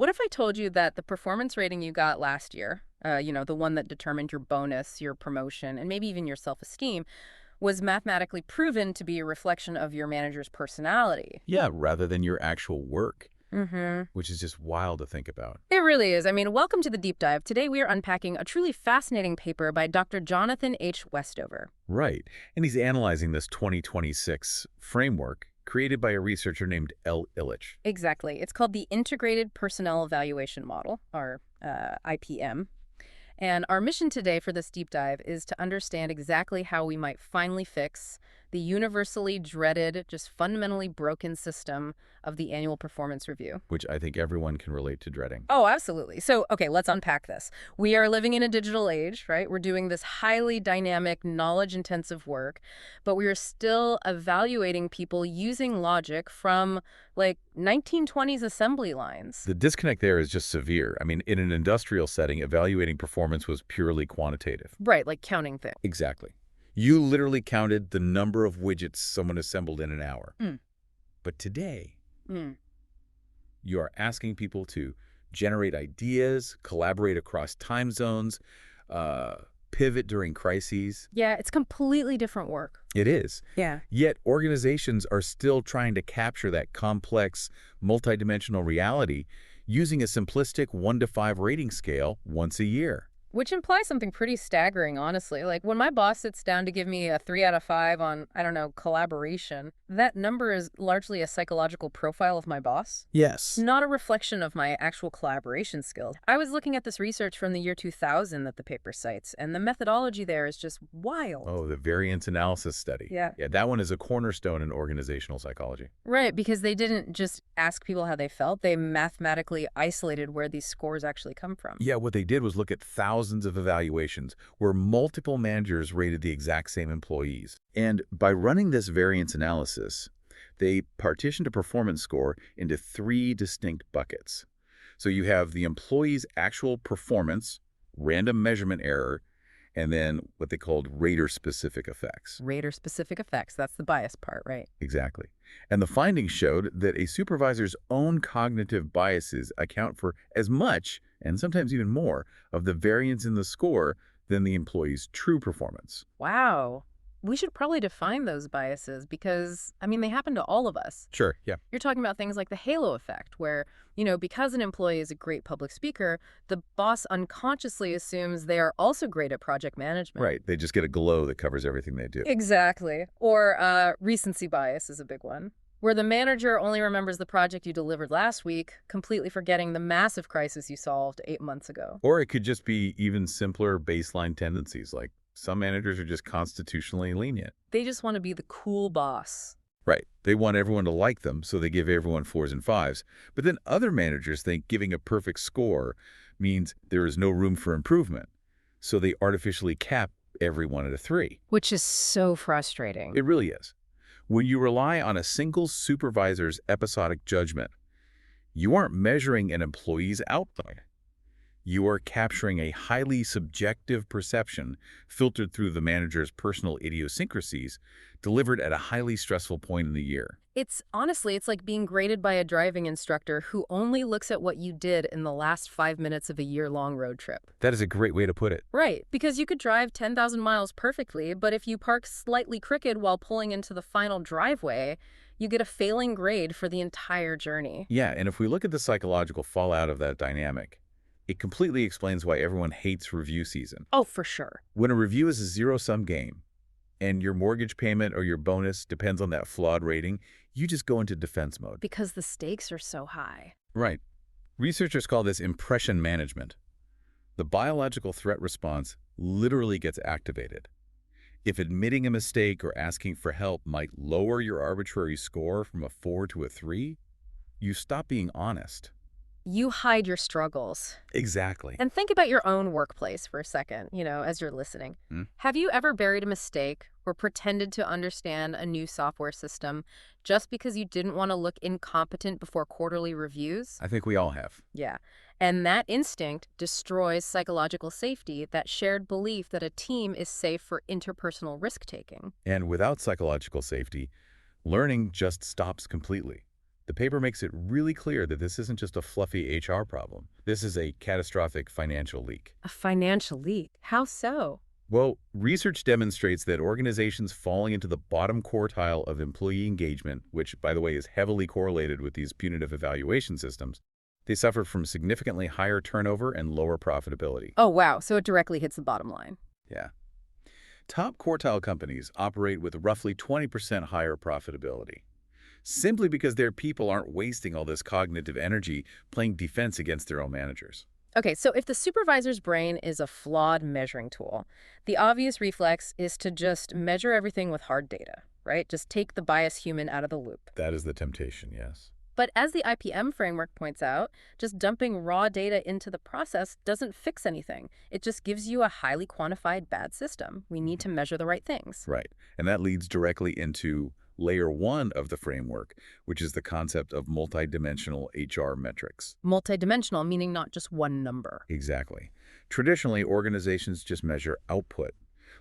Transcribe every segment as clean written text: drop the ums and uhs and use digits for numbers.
What if I told you that the performance rating you got last year, the one that determined your bonus, your promotion, and maybe even your self-esteem, was mathematically proven to be a reflection of your manager's personality? Yeah, rather than your actual work, Mm-hmm. which is just wild to think about. It really is. I mean, welcome to the deep dive. Today we are unpacking a truly fascinating paper by Dr. Jonathan H. Westover. Right. And he's analyzing this 2026 framework created by a researcher named Ilich. Exactly. It's called the Integrated Personnel Evaluation Model, or IPM. And our mission today for this deep dive is to understand exactly how we might finally fix the universally dreaded, just fundamentally broken system of the annual performance review. Which I think everyone can relate to dreading. Oh, absolutely. So, okay, let's unpack this. We are living in a digital age, right? We're doing this highly dynamic, knowledge-intensive work, but we are still evaluating people using logic from, like, 1920s assembly lines. The disconnect there is just severe. I mean, in an industrial setting, evaluating performance was purely quantitative. Right, like counting things. Exactly. You literally counted the number of widgets someone assembled in an hour. But today, you are asking people to generate ideas, collaborate across time zones, pivot during crises. Yeah, it's completely different work. It is. Yeah. Yet organizations are still trying to capture that complex, multidimensional reality using a simplistic 1 to 5 rating scale once a year. Which implies something pretty staggering, honestly. Like, when my boss sits down to give me a 3 out of 5 on, I don't know, collaboration, that number is largely a psychological profile of my boss. Yes. Not a reflection of my actual collaboration skills. I was looking at this research from the year 2000 that the paper cites, and the methodology there is just wild. Oh, the variance analysis study. Yeah. Yeah, that one is a cornerstone in organizational psychology. Right, because they didn't just ask people how they felt. They mathematically isolated where these scores actually come from. Yeah, what they did was look at thousands of evaluations where multiple managers rated the exact same employees. And by running this variance analysis, they partitioned a performance score into 3 distinct buckets. So you have the employee's actual performance, random measurement error, and then what they called rater-specific effects. Rater-specific effects, that's the bias part, right? Exactly. And the findings showed that a supervisor's own cognitive biases account for as much, and sometimes even more, of the variance in the score than the employee's true performance. Wow. We should probably define those biases because, I mean, they happen to all of us. Sure, yeah. You're talking about things like the halo effect, where, because an employee is a great public speaker, the boss unconsciously assumes they are also great at project management. Right, they just get a glow that covers everything they do. Exactly. Or recency bias is a big one, where the manager only remembers the project you delivered last week, completely forgetting the massive crisis you solved 8 months ago. Or it could just be even simpler baseline tendencies, like some managers are just constitutionally lenient. They just want to be the cool boss. Right. They want everyone to like them, so they give everyone 4s and 5s. But then other managers think giving a perfect score means there is no room for improvement. So they artificially cap everyone at a 3. Which is so frustrating. It really is. When you rely on a single supervisor's episodic judgment, you aren't measuring an employee's output. You are capturing a highly subjective perception filtered through the manager's personal idiosyncrasies, delivered at a highly stressful point in the year. It's like being graded by a driving instructor who only looks at what you did in the last 5 minutes of a year-long road trip. That is a great way to put it. Right, because you could drive 10,000 miles perfectly, but if you park slightly crooked while pulling into the final driveway, you get a failing grade for the entire journey. Yeah, and if we look at the psychological fallout of that dynamic, it completely explains why everyone hates review season. Oh, for sure. When a review is a zero-sum game, and your mortgage payment or your bonus depends on that flawed rating, you just go into defense mode. Because the stakes are so high. Right. Researchers call this impression management. The biological threat response literally gets activated. If admitting a mistake or asking for help might lower your arbitrary score from a 4 to a 3, you stop being honest. You hide your struggles. Exactly. And think about your own workplace for a second, as you're listening. Have you ever buried a mistake or pretended to understand a new software system just because you didn't want to look incompetent before quarterly reviews? I think we all have. Yeah. And that instinct destroys psychological safety, that shared belief that a team is safe for interpersonal risk-taking. And without psychological safety, learning just stops completely. The paper makes it really clear that this isn't just a fluffy HR problem. This is a catastrophic financial leak. A financial leak? How so? Well, research demonstrates that organizations falling into the bottom quartile of employee engagement, which, by the way, is heavily correlated with these punitive evaluation systems, they suffer from significantly higher turnover and lower profitability. Oh, wow. So it directly hits the bottom line. Yeah. Top quartile companies operate with roughly 20% higher profitability, simply because their people aren't wasting all this cognitive energy playing defense against their own managers. Okay, so if the supervisor's brain is a flawed measuring tool, the obvious reflex is to just measure everything with hard data, right? Just take the biased human out of the loop. That is the temptation, yes. But as the IPM framework points out, just dumping raw data into the process doesn't fix anything. It just gives you a highly quantified bad system. We need to measure the right things. Right. And that leads directly into layer one of the framework, which is the concept of multidimensional HR metrics. Multidimensional, meaning not just one number. Exactly. Traditionally, organizations just measure output.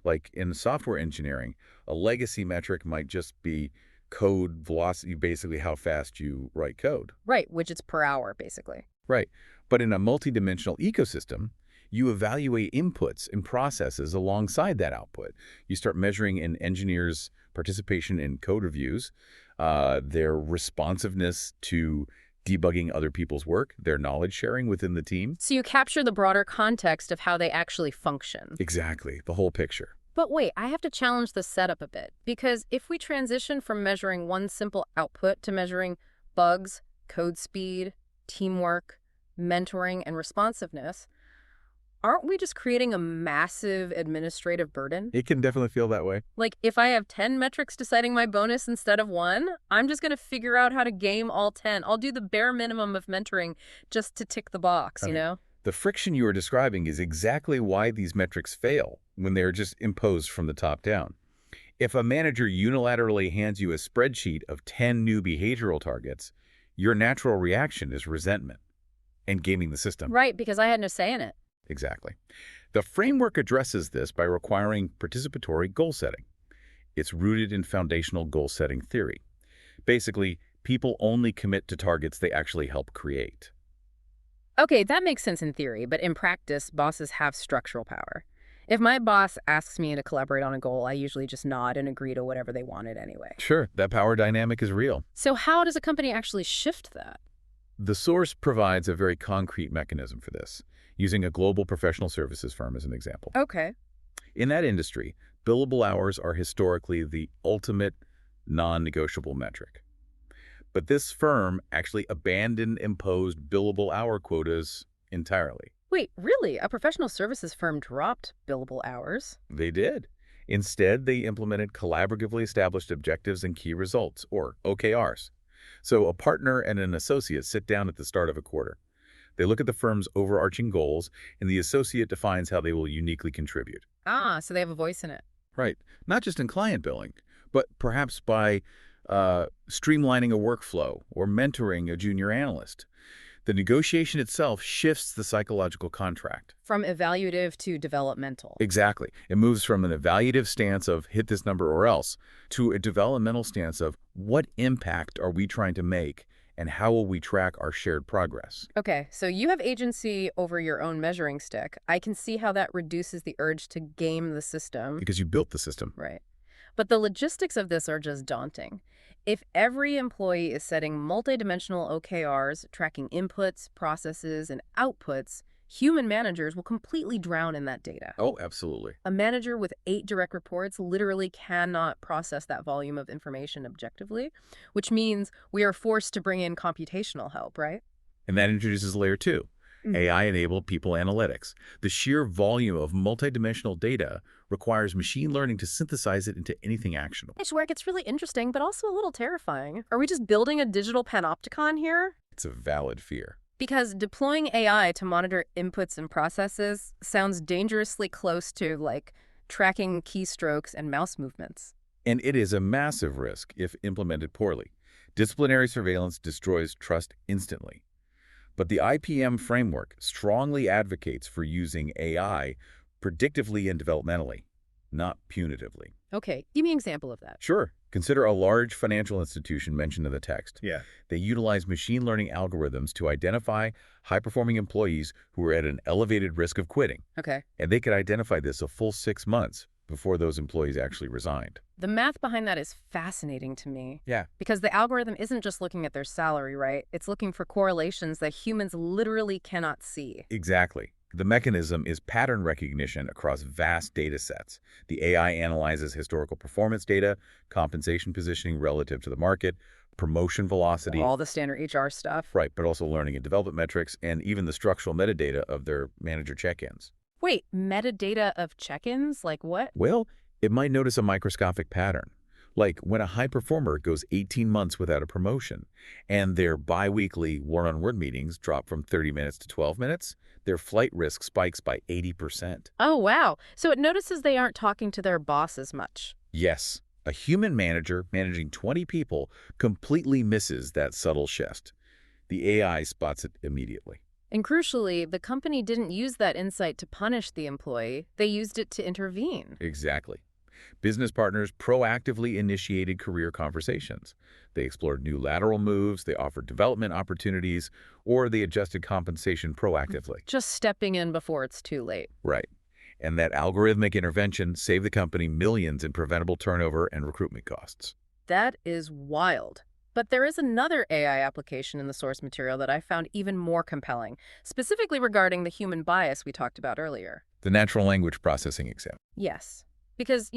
Like in software engineering, a legacy metric might just be code velocity, basically how fast you write code. Right, widgets per hour, basically. Right. But in a multidimensional ecosystem, you evaluate inputs and processes alongside that output. You start measuring an engineer's participation in code reviews, their responsiveness to debugging other people's work, their knowledge sharing within the team. So you capture the broader context of how they actually function. Exactly, the whole picture. But wait, I have to challenge the setup a bit, because if we transition from measuring one simple output to measuring bugs, code speed, teamwork, mentoring, and responsiveness, aren't we just creating a massive administrative burden? It can definitely feel that way. Like, if I have 10 metrics deciding my bonus instead of one, I'm just going to figure out how to game all 10. I'll do the bare minimum of mentoring just to tick the box, you know? The friction you are describing is exactly why these metrics fail when they are just imposed from the top down. If a manager unilaterally hands you a spreadsheet of 10 new behavioral targets, your natural reaction is resentment and gaming the system. Right, because I had no say in it. Exactly. The framework addresses this by requiring participatory goal setting. It's rooted in foundational goal-setting theory. Basically, people only commit to targets they actually help create. Okay, that makes sense in theory, but in practice, bosses have structural power. If my boss asks me to collaborate on a goal, I usually just nod and agree to whatever they wanted anyway. Sure, that power dynamic is real. So how does a company actually shift that? The source provides a very concrete mechanism for this, using a global professional services firm as an example. Okay. In that industry, billable hours are historically the ultimate non-negotiable metric. But this firm actually abandoned imposed billable hour quotas entirely. Wait, really? A professional services firm dropped billable hours? They did. Instead, they implemented collaboratively established objectives and key results, or OKRs. So a partner and an associate sit down at the start of a quarter. They look at the firm's overarching goals, and the associate defines how they will uniquely contribute. Ah, so they have a voice in it. Right. Not just in client billing, but perhaps by streamlining a workflow or mentoring a junior analyst. The negotiation itself shifts the psychological contract. From evaluative to developmental. Exactly. It moves from an evaluative stance of hit this number or else to a developmental stance of what impact are we trying to make and how will we track our shared progress. Okay, so you have agency over your own measuring stick. I can see how that reduces the urge to game the system. Because you built the system. Right. But the logistics of this are just daunting. If every employee is setting multidimensional OKRs, tracking inputs, processes, and outputs, human managers will completely drown in that data. Oh, absolutely. A manager with 8 direct reports literally cannot process that volume of information objectively, which means we are forced to bring in computational help, right? And that introduces layer 2. AI-enabled people analytics. The sheer volume of multidimensional data requires machine learning to synthesize it into anything actionable. It's where it gets really interesting, but also a little terrifying. Are we just building a digital panopticon here? It's a valid fear. Because deploying AI to monitor inputs and processes sounds dangerously close to, like, tracking keystrokes and mouse movements. And it is a massive risk if implemented poorly. Disciplinary surveillance destroys trust instantly. But the IPM framework strongly advocates for using AI predictively and developmentally, not punitively. Okay, give me an example of that. Sure. Consider a large financial institution mentioned in the text. Yeah. They utilize machine learning algorithms to identify high-performing employees who are at an elevated risk of quitting. Okay. And they could identify this a full 6 months before those employees actually resigned. The math behind that is fascinating to me. Yeah. Because the algorithm isn't just looking at their salary, right? It's looking for correlations that humans literally cannot see. Exactly. The mechanism is pattern recognition across vast data sets. The AI analyzes historical performance data, compensation positioning relative to the market, promotion velocity. All the standard HR stuff. Right, but also learning and development metrics, and even the structural metadata of their manager check-ins. Wait, metadata of check-ins? Like what? Well, it might notice a microscopic pattern, like when a high performer goes 18 months without a promotion, and their biweekly one-on-one meetings drop from 30 minutes to 12 minutes, their flight risk spikes by 80%. Oh, wow. So it notices they aren't talking to their boss as much. Yes, a human manager managing 20 people completely misses that subtle shift. The AI spots it immediately. And crucially, the company didn't use that insight to punish the employee. They used it to intervene. Exactly. Business partners proactively initiated career conversations. They explored new lateral moves, they offered development opportunities, or they adjusted compensation proactively. Just stepping in before it's too late. Right. And that algorithmic intervention saved the company millions in preventable turnover and recruitment costs. That is wild. But there is another AI application in the source material that I found even more compelling, specifically regarding the human bias we talked about earlier. The natural language processing example. Yes. Because,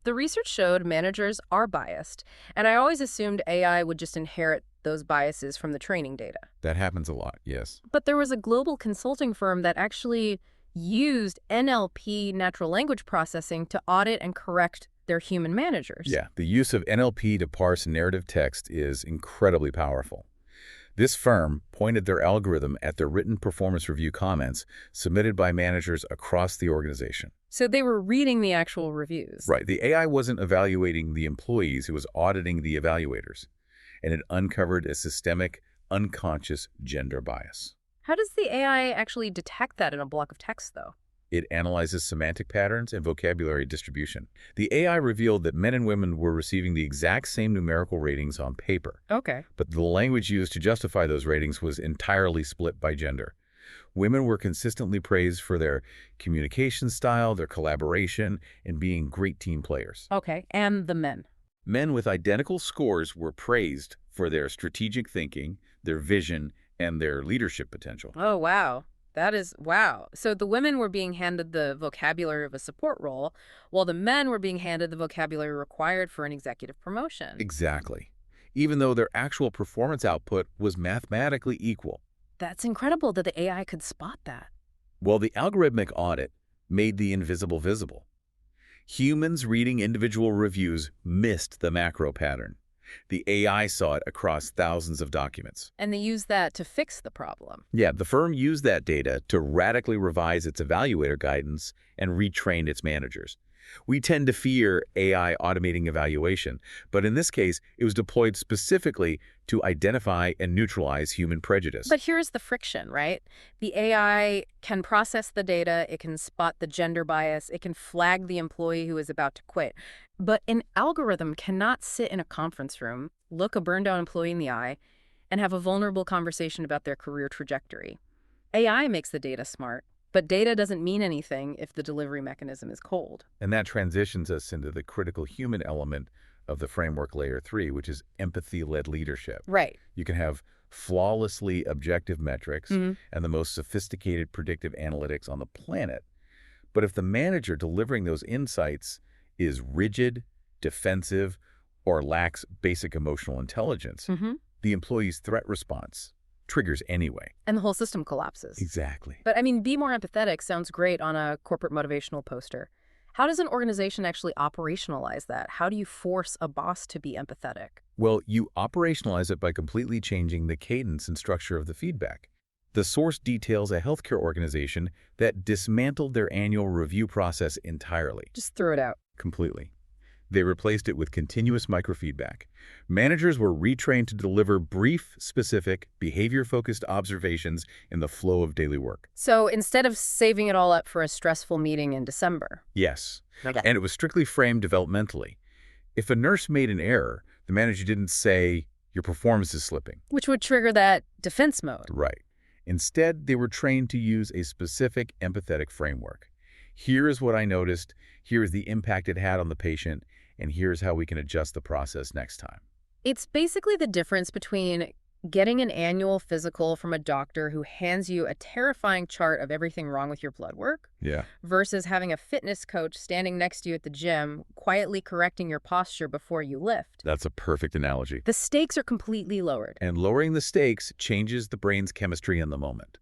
the research showed managers are biased, and I always assumed AI would just inherit those biases from the training data. That happens a lot, yes. But there was a global consulting firm that actually used NLP, natural language processing, to audit and correct their human managers. Yeah, the use of NLP to parse narrative text is incredibly powerful. This firm pointed their algorithm at the written performance review comments submitted by managers across the organization. So they were reading the actual reviews. Right. The AI wasn't evaluating the employees, it was auditing the evaluators. And it uncovered a systemic, unconscious gender bias. How does the AI actually detect that in a block of text, though? It analyzes semantic patterns and vocabulary distribution. The AI revealed that men and women were receiving the exact same numerical ratings on paper. Okay. But the language used to justify those ratings was entirely split by gender. Women were consistently praised for their communication style, their collaboration, and being great team players. Okay, and the men? Men with identical scores were praised for their strategic thinking, their vision, and their leadership potential. Oh, wow. That is, wow. So the women were being handed the vocabulary of a support role, while the men were being handed the vocabulary required for an executive promotion. Exactly. Even though their actual performance output was mathematically equal. That's incredible that the AI could spot that. Well, the algorithmic audit made the invisible visible. Humans reading individual reviews missed the macro pattern. The AI saw it across thousands of documents. And they used that to fix the problem. Yeah, the firm used that data to radically revise its evaluator guidance and retrain its managers. We tend to fear AI automating evaluation, but in this case, it was deployed specifically to identify and neutralize human prejudice. But here's the friction, right? The AI can process the data, it can spot the gender bias, it can flag the employee who is about to quit. But an algorithm cannot sit in a conference room, look a burned-out employee in the eye, and have a vulnerable conversation about their career trajectory. AI makes the data smart. But data doesn't mean anything if the delivery mechanism is cold. And that transitions us into the critical human element of the framework layer 3, which is empathy-led leadership. Right. You can have flawlessly objective metrics Mm-hmm. and the most sophisticated predictive analytics on the planet. But if the manager delivering those insights is rigid, defensive, or lacks basic emotional intelligence, Mm-hmm. the employee's threat response triggers anyway. And the whole system collapses. Exactly. But I mean, be more empathetic sounds great on a corporate motivational poster. How does an organization actually operationalize that? How do you force a boss to be empathetic? Well, you operationalize it by completely changing the cadence and structure of the feedback. The source details a healthcare organization that dismantled their annual review process entirely. Just throw it out. Completely. They replaced it with continuous microfeedback. Managers were retrained to deliver brief, specific, behavior-focused observations in the flow of daily work. So instead of saving it all up for a stressful meeting in December. Yes. Okay. And it was strictly framed developmentally. If a nurse made an error, the manager didn't say, your performance is slipping. Which would trigger that defense mode. Right. Instead, they were trained to use a specific empathetic framework. Here is what I noticed, here is the impact it had on the patient, and here's how we can adjust the process next time. It's basically the difference between getting an annual physical from a doctor who hands you a terrifying chart of everything wrong with your blood work Yeah. versus having a fitness coach standing next to you at the gym, quietly correcting your posture before you lift. That's a perfect analogy. The stakes are completely lowered. And lowering the stakes changes the brain's chemistry in the moment.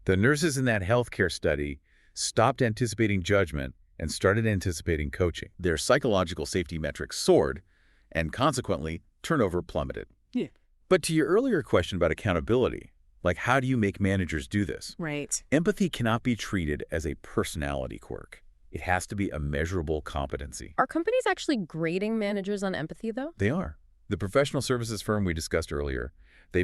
The nurses in that healthcare study stopped anticipating judgment and started anticipating coaching. Their psychological safety metrics soared, and consequently, turnover plummeted. Yeah. But to your earlier question about accountability, like how do you make managers do this? Right. Empathy cannot be treated as a personality quirk. It has to be a measurable competency. Are companies actually grading managers on empathy, though? They are. The professional services firm we discussed earlier, they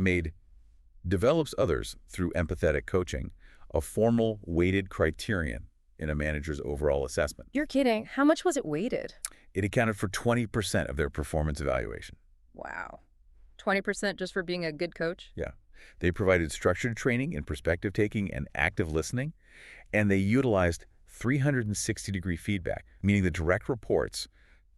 develops others through empathetic coaching, a formal weighted criterion in a manager's overall assessment. You're kidding. How much was it weighted? It accounted for 20% of their performance evaluation. Wow. 20% just for being a good coach? Yeah. They provided structured training in perspective taking and active listening, and they utilized 360-degree feedback, meaning the direct reports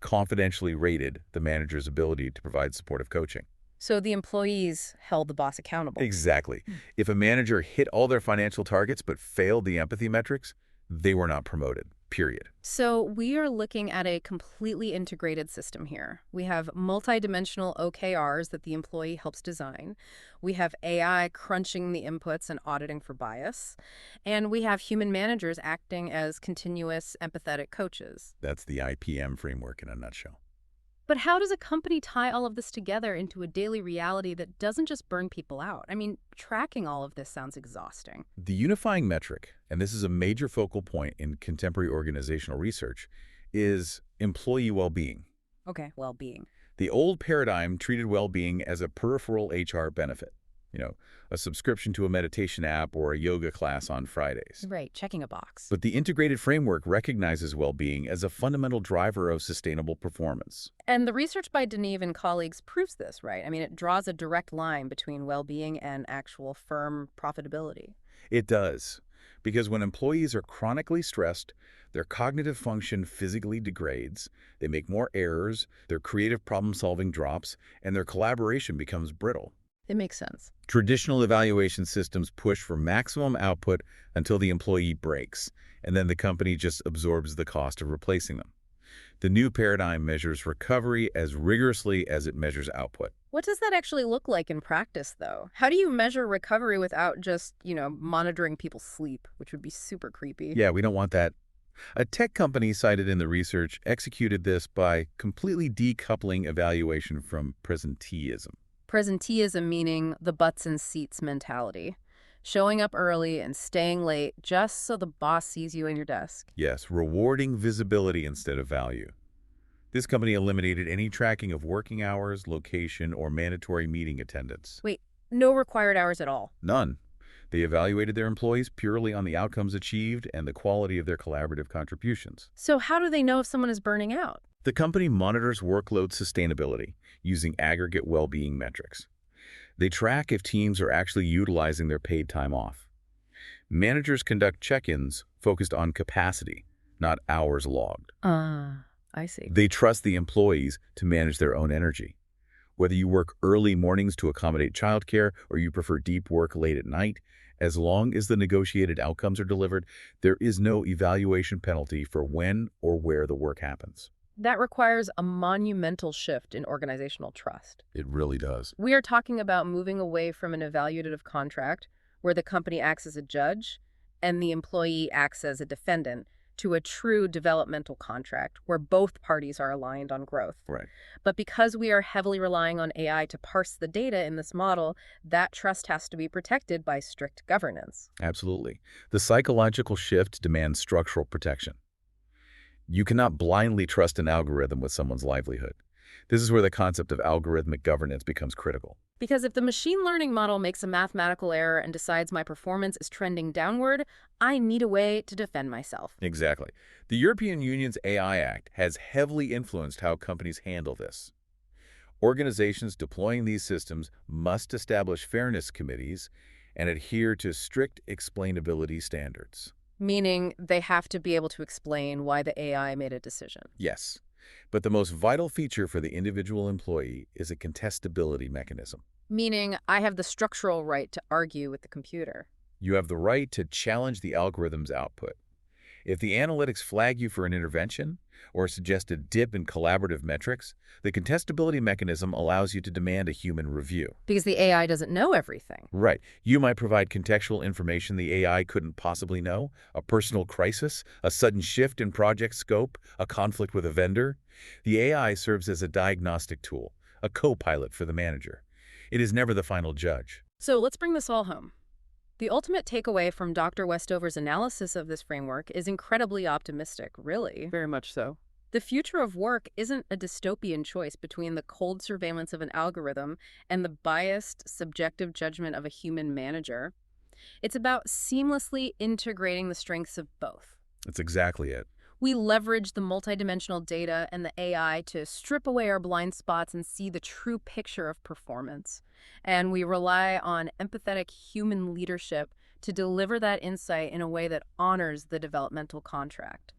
confidentially rated the manager's ability to provide supportive coaching. So the employees held the boss accountable. Exactly. If a manager hit all their financial targets but failed the empathy metrics, they were not promoted, period. So we are looking at a completely integrated system here. We have multidimensional OKRs that the employee helps design. We have AI crunching the inputs and auditing for bias. And we have human managers acting as continuous empathetic coaches. That's the IPEM framework in a nutshell. But how does a company tie all of this together into a daily reality that doesn't just burn people out? I mean, tracking all of this sounds exhausting. The unifying metric, and this is a major focal point in contemporary organizational research, is employee well-being. Okay, well-being. The old paradigm treated well-being as a peripheral HR benefit. A subscription to a meditation app or a yoga class on Fridays. Right, checking a box. But the integrated framework recognizes well-being as a fundamental driver of sustainable performance. And the research by Deneve and colleagues proves this, right? I mean, it draws a direct line between well-being and actual firm profitability. It does, because when employees are chronically stressed, their cognitive function physically degrades, they make more errors, their creative problem-solving drops, and their collaboration becomes brittle. It makes sense. Traditional evaluation systems push for maximum output until the employee breaks, and then the company just absorbs the cost of replacing them. The new paradigm measures recovery as rigorously as it measures output. What does that actually look like in practice, though? How do you measure recovery without just, monitoring people's sleep, which would be super creepy? Yeah, we don't want that. A tech company cited in the research executed this by completely decoupling evaluation from presenteeism. Presenteeism meaning the butts and seats mentality. Showing up early and staying late just so the boss sees you in your desk. Yes, rewarding visibility instead of value. This company eliminated any tracking of working hours, location, or mandatory meeting attendance. Wait, no required hours at all? None. They evaluated their employees purely on the outcomes achieved and the quality of their collaborative contributions. So how do they know if someone is burning out? The company monitors workload sustainability using aggregate well-being metrics. They track if teams are actually utilizing their paid time off. Managers conduct check-ins focused on capacity, not hours logged. I see. They trust the employees to manage their own energy. Whether you work early mornings to accommodate childcare or you prefer deep work late at night, as long as the negotiated outcomes are delivered, there is no evaluation penalty for when or where the work happens. That requires a monumental shift in organizational trust. It really does. We are talking about moving away from an evaluative contract where the company acts as a judge and the employee acts as a defendant to a true developmental contract where both parties are aligned on growth. Right. But because we are heavily relying on AI to parse the data in this model, that trust has to be protected by strict governance. Absolutely. The psychological shift demands structural protection. You cannot blindly trust an algorithm with someone's livelihood. This is where the concept of algorithmic governance becomes critical. Because if the machine learning model makes a mathematical error and decides my performance is trending downward, I need a way to defend myself. Exactly. The European Union's AI Act has heavily influenced how companies handle this. Organizations deploying these systems must establish fairness committees and adhere to strict explainability standards. Meaning they have to be able to explain why the AI made a decision. Yes, but the most vital feature for the individual employee is a contestability mechanism. Meaning I have the structural right to argue with the computer. You have the right to challenge the algorithm's output. If the analytics flag you for an intervention or suggest a dip in collaborative metrics, the contestability mechanism allows you to demand a human review. Because the AI doesn't know everything. Right. You might provide contextual information the AI couldn't possibly know, a personal crisis, a sudden shift in project scope, a conflict with a vendor. The AI serves as a diagnostic tool, a co-pilot for the manager. It is never the final judge. So let's bring this all home. The ultimate takeaway from Dr. Westover's analysis of this framework is incredibly optimistic, really. Very much so. The future of work isn't a dystopian choice between the cold surveillance of an algorithm and the biased, subjective judgment of a human manager. It's about seamlessly integrating the strengths of both. That's exactly it. We leverage the multidimensional data and the AI to strip away our blind spots and see the true picture of performance. And we rely on empathetic human leadership to deliver that insight in a way that honors the developmental contract.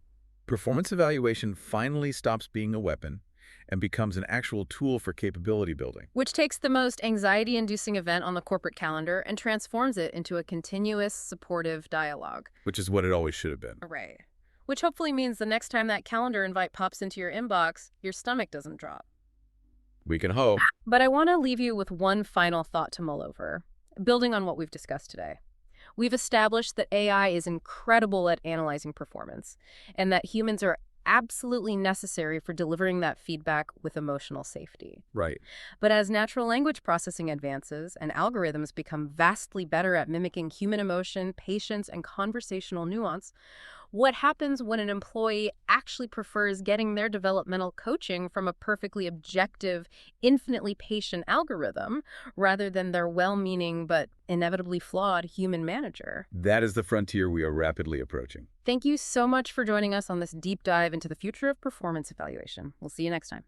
Performance evaluation finally stops being a weapon and becomes an actual tool for capability building. Which takes the most anxiety-inducing event on the corporate calendar and transforms it into a continuous, supportive dialogue. Which is what it always should have been. Right. Which hopefully means the next time that calendar invite pops into your inbox, your stomach doesn't drop. We can hope. But I want to leave you with one final thought to mull over, building on what we've discussed today. We've established that AI is incredible at analyzing performance, and that humans are absolutely necessary for delivering that feedback with emotional safety. Right. But as natural language processing advances and algorithms become vastly better at mimicking human emotion, patience, and conversational nuance, what happens when an employee actually prefers getting their developmental coaching from a perfectly objective, infinitely patient algorithm rather than their well-meaning but inevitably flawed human manager? That is the frontier we are rapidly approaching. Thank you so much for joining us on this deep dive into the future of performance evaluation. We'll see you next time.